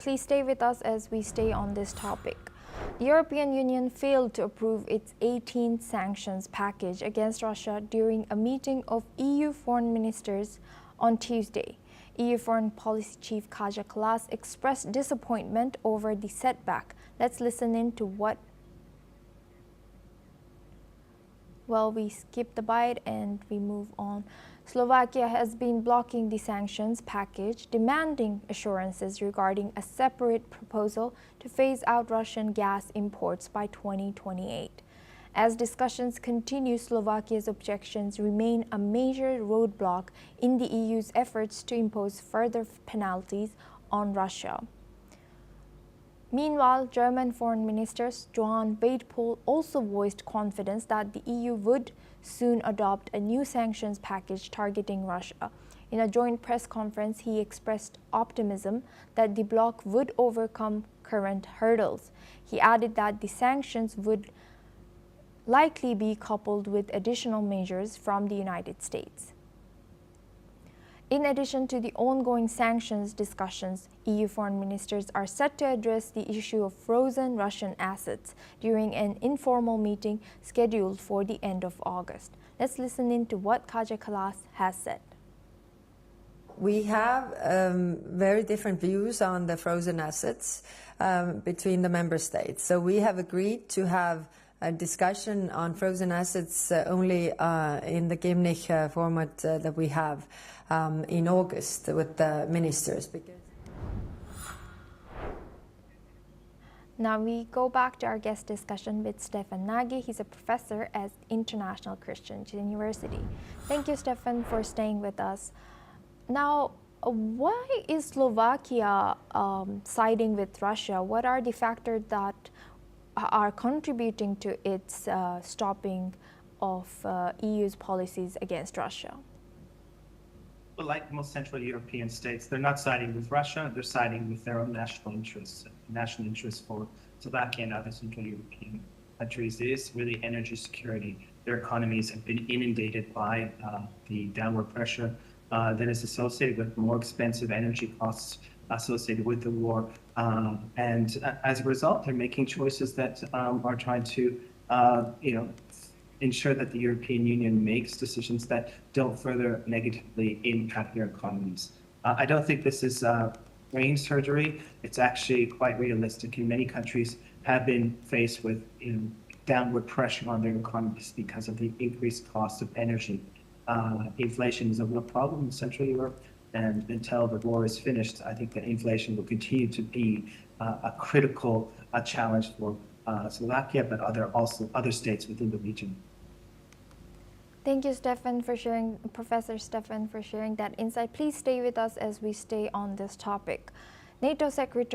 Please stay with us as we stay on this topic. The European Union failed to approve its 18th sanctions package against Russia during a meeting of EU foreign ministers on Tuesday. EU Foreign Policy Chief Kaja Kallas expressed disappointment over the setback. Let's listen in to what. Well, we skip the bite and we move on. Slovakia has been blocking the sanctions package, demanding assurances regarding a separate proposal to phase out Russian gas imports by 2028. As discussions continue, Slovakia's objections remain a major roadblock in the EU's efforts to impose further penalties on Russia. Meanwhile, German Foreign Minister Johann Wadephul also voiced confidence that the EU would soon adopt a new sanctions package targeting Russia. In a joint press conference, he expressed optimism that the bloc would overcome current hurdles. He added that the sanctions would likely be coupled with additional measures from the United States. In addition to the ongoing sanctions discussions, EU foreign ministers are set to address the issue of frozen Russian assets during an informal meeting scheduled for the end of August. Let's listen in to what Kaja Kallas has said. We have very different views on the frozen assets between the member states. So we have agreed to have a discussion on frozen assets only in the Gymnich format that we have in August with the ministers. Now we go back to our guest discussion with Stefan Nagy. He's a professor at International Christian University. Thank you, Stefan, for staying with us. Now, why is Slovakia siding with Russia? What are the factors that are contributing to its stopping of EU's policies against Russia? Well, like most Central European states, they're not siding with Russia, they're siding with their own national interests. National interests for Slovakia and other Central European countries is really energy security. Their economies have been inundated by the downward pressure that is associated with more expensive energy costs associated with the war. And as a result, they're making choices that are trying to, ensure that the European Union makes decisions that don't further negatively impact their economies. I don't think this is brain surgery. It's actually quite realistic. And many countries have been faced with downward pressure on their economies because of the increased cost of energy. Inflation is a real problem in Central Europe, and until the war is finished, I think that inflation will continue to be a critical challenge for Slovakia, but also other states within the region. Thank you, Stefan, for sharing, Professor Stefan, for sharing that insight. Please stay with us as we stay on this topic. NATO Secretary